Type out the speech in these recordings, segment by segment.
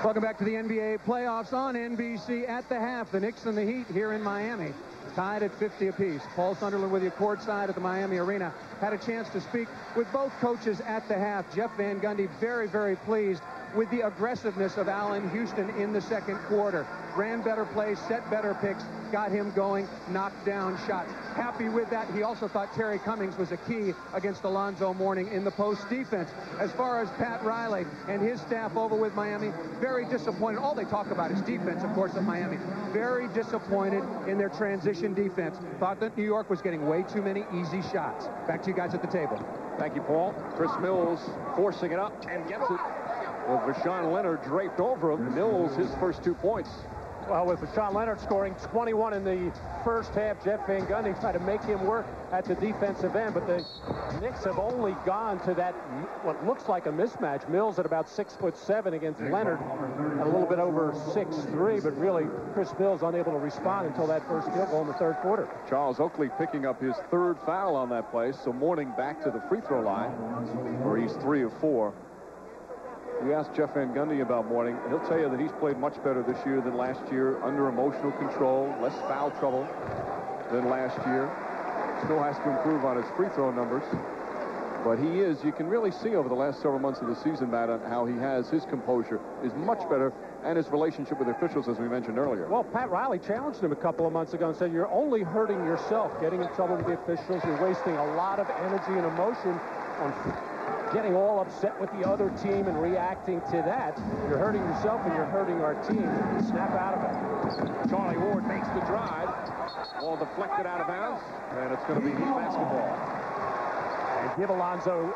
Welcome back to the NBA playoffs on NBC at the half. The Knicks and the Heat here in Miami, tied at 50 apiece. Paul Sunderland with you courtside at the Miami Arena. Had a chance to speak with both coaches at the half. Jeff Van Gundy very, very pleased with the aggressiveness of Allen Houston in the second quarter. Ran better plays, set better picks, got him going, knocked down shots. Happy with that. He also thought Terry Cummings was a key against Alonzo Mourning in the post defense. As far as Pat Riley and his staff over with Miami, very disappointed. All they talk about is defense, of course, at Miami. Very disappointed in their transition defense. Thought that New York was getting way too many easy shots. Back to you guys at the table. Thank you, Paul. Chris Mills forcing it up and gets it. With Rashawn Leonard draped over him. Mills, his first 2 points. Well, with Rashawn Leonard scoring 21 in the first half, Jeff Van Gundy tried to make him work at the defensive end, but the Knicks have only gone to that, what looks like a mismatch. Mills at about 6'7" against Leonard at a little bit over 6'3", but really Chris Mills unable to respond until that first field goal in the third quarter. Charles Oakley picking up his third foul on that play, so Mourning back to the free throw line, where he's 3 of 4. We asked Jeff Van Gundy about Mourning. He'll tell you that he's played much better this year than last year, under emotional control, less foul trouble than last year. Still has to improve on his free throw numbers. But he is, you can really see over the last several months of the season, Matt, how he has his composure is much better, and his relationship with officials, as we mentioned earlier. Well, Pat Riley challenged him a couple of months ago and said, you're only hurting yourself, getting in trouble with the officials. You're wasting a lot of energy and emotion on getting all upset with the other team and reacting to that. You're hurting yourself and you're hurting our team. Snap out of it. Charlie Ward makes the drive. Ball deflected out of bounds, and it's going to be Heat basketball. And give Alonzo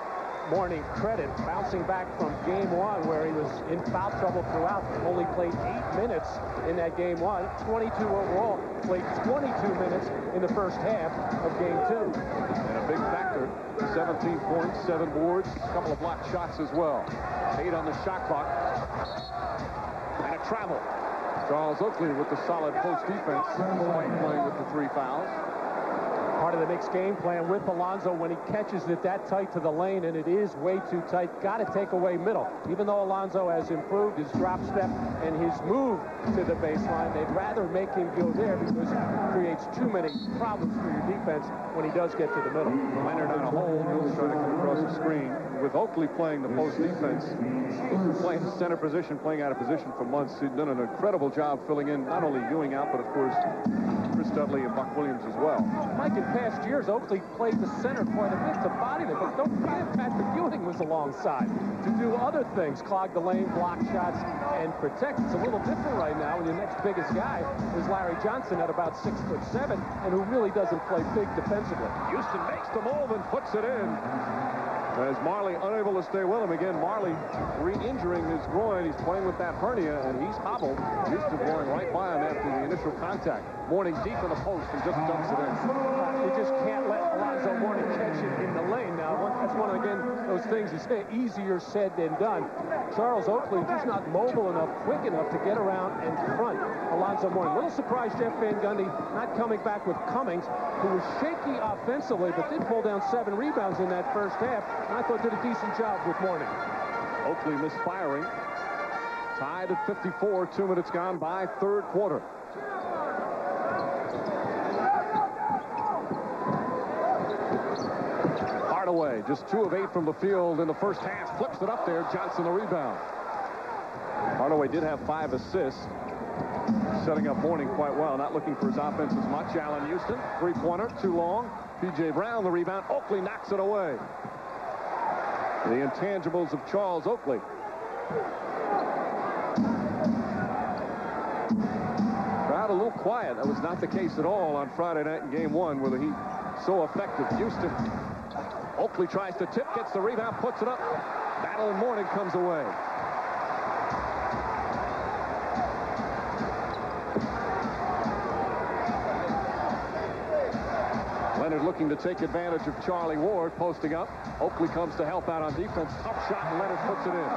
Mourning credit, bouncing back from game one where he was in foul trouble throughout. Only played 8 minutes in that game one. 22 overall. Played 22 minutes in the first half of game two. And a big factor, 17 points, 7 boards, a couple of blocked shots as well. 8 on the shot clock. And a travel. Charles Oakley with the solid post defense, playing with the 3 fouls. Part of the Knicks game plan with Alonzo when he catches it that tight to the lane, and it is way too tight. Got to take away middle. Even though Alonzo has improved his drop step and his move to the baseline, they'd rather make him go there because it creates too many problems for your defense when he does get to the middle. Leonard on a hole, Mills trying to come across the screen. With Oakley playing the post defense, playing center position, playing out of position for months, he's done an incredible job filling in not only Ewing out, but of course Chris Dudley and Buck Williams as well. Mike, in past years, Oakley played the center quite a bit to body them, but don't forget Patrick Ewing was alongside to do other things, clog the lane, block shots, and protect. It's a little different right now, and your next biggest guy is Larry Johnson at about 6'7", and who really doesn't play big defensively. Houston makes the move and puts it in. As Marley unable to stay with him again, Marley re-injuring his groin. He's playing with that hernia, and he's hobbled. Houston going right by him after the initial contact. Mourning deep in the post and just dumps it in. You just can't let Alonzo Mourning catch it in the lane now. That's one of, again, those things you say easier said than done. Charles Oakley just not mobile enough, quick enough to get around and front Alonzo Mourning. Little surprised Jeff Van Gundy not coming back with Cummings, who was shaky offensively, but did pull down 7 rebounds in that first half. And I thought did a decent job with Mourning. Oakley misfiring. Tied at 54, 2 minutes gone by third quarter. Hardaway, just 2 of 8 from the field in the first half. Flips it up there. Johnson the rebound. Hardaway did have 5 assists. Setting up Mourning quite well. Not looking for his offense as much. Allen Houston, 3-pointer, too long. P.J. Brown the rebound. Oakley knocks it away. The intangibles of Charles Oakley. Crowd a little quiet. That was not the case at all on Friday night in game 1 where the Heat so effective. Houston. Oakley tries to tip, gets the rebound, puts it up. Battle and Mourning comes away. Leonard looking to take advantage of Charlie Ward posting up. Oakley comes to help out on defense. Tough shot, and Leonard puts it in.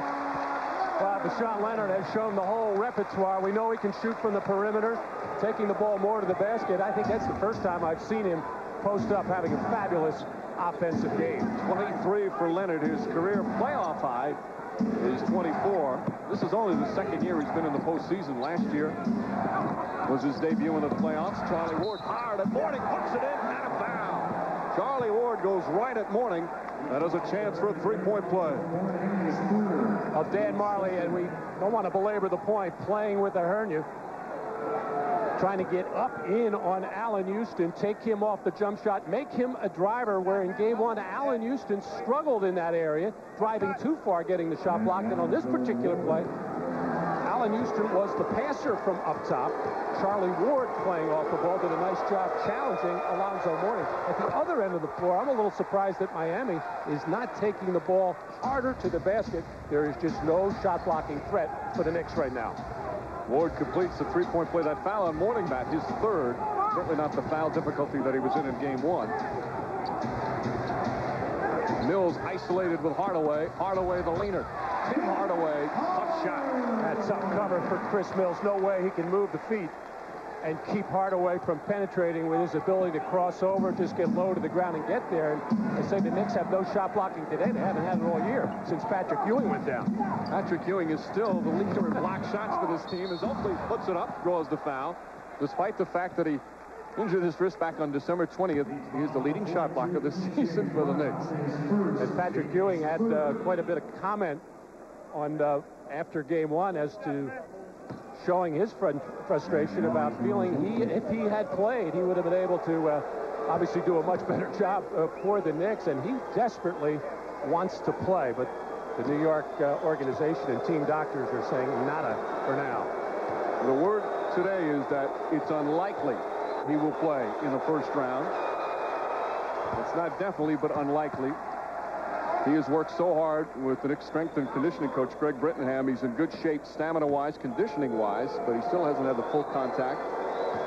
Well, Deshaun Leonard has shown the whole repertoire. We know he can shoot from the perimeter, taking the ball more to the basket. I think that's the first time I've seen him post up, having a fabulous offensive game. 23 for Leonard, his career playoff high. is 24. This is only the second year he's been in the postseason. Last year was his debut in the playoffs. Charlie Ward hard at Mourning, puts it in, and a foul. Charlie Ward goes right at Mourning. That is a chance for a three-point play. Well, Dan Marley, and we don't want to belabor the point, playing with a hernia, trying to get up in on Allen Houston, take him off the jump shot, make him a driver, where in game one, Allen Houston struggled in that area, driving too far, getting the shot blocked. And on this particular play, Allen Houston was the passer from up top. Charlie Ward, playing off the ball, did a nice job challenging Alonzo Mourning. At the other end of the floor, I'm a little surprised that Miami is not taking the ball harder to the basket. There is just no shot blocking threat for the Knicks right now. Ward completes the three-point play. That foul on Mourning, Matt, his third. Certainly not the foul difficulty that he was in game one. Mills isolated with Hardaway. Hardaway the leaner. Tim Hardaway, tough shot. That's tough cover for Chris Mills. No way he can move the feet and keep Hardaway from penetrating with his ability to cross over, just get low to the ground and get there. And they say the Knicks have no shot blocking today. They haven't had it all year since Patrick Ewing went down. Patrick Ewing is still the leader in block shots for this team as Oakley puts it up, draws the foul. Despite the fact that he injured his wrist back on December 20th, he is the leading shot blocker this season for the Knicks. And Patrick Ewing had quite a bit of comment on after game one as to showing his frustration about feeling if he had played, he would have been able to obviously do a much better job for the Knicks, and he desperately wants to play. But the New York organization and team doctors are saying nada for now. The word today is that it's unlikely he will play in the first round. It's not definitely, but unlikely. He has worked so hard with the Knicks strength and conditioning coach, Greg Brittenham. He's in good shape stamina-wise, conditioning-wise, but he still hasn't had the full contact.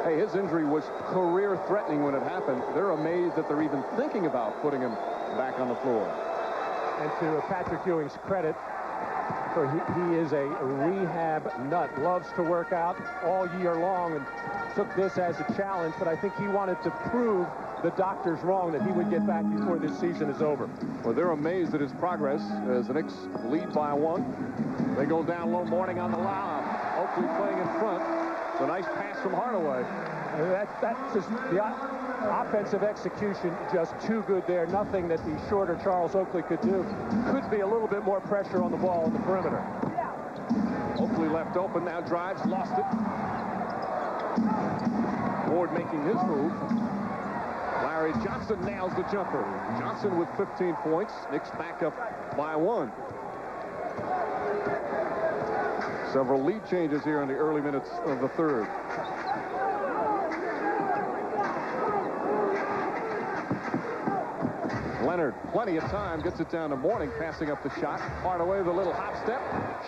Hey, his injury was career-threatening when it happened. They're amazed that they're even thinking about putting him back on the floor. And to Patrick Ewing's credit, he is a rehab nut, loves to work out all year long, and took this as a challenge, but I think he wanted to prove the doctors wrong, that he would get back before this season is over. Well, they're amazed at his progress as the Knicks lead by one. They go down low. Mourning on the lob. Oakley playing in front. It's a nice pass from Hardaway. That's just the offensive execution, just too good there. Nothing that the shorter Charles Oakley could do. Could be a little bit more pressure on the ball on the perimeter. Oakley left open, now drives, lost it. Ward making his move. Larry Johnson nails the jumper. Johnson with 15 points. Knicks back up by one. Several lead changes here in the early minutes of the third. Leonard, plenty of time, gets it down to Mourning, passing up the shot. Hardaway, the little hop step,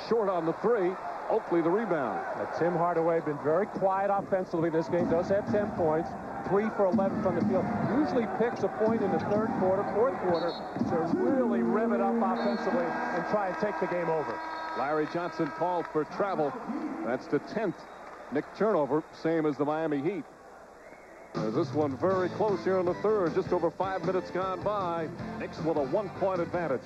short on the three. Oakley, the rebound. Tim Hardaway been very quiet offensively this game. Does have 10 points. 3 for 11 from the field. Usually picks a point in the third quarter, fourth quarter to really rev it up offensively and try and take the game over. Larry Johnson called for travel. That's the 10th Knick turnover, same as the Miami Heat. This one very close here in the third. Just over 5 minutes gone by. Knicks with a 1-point advantage.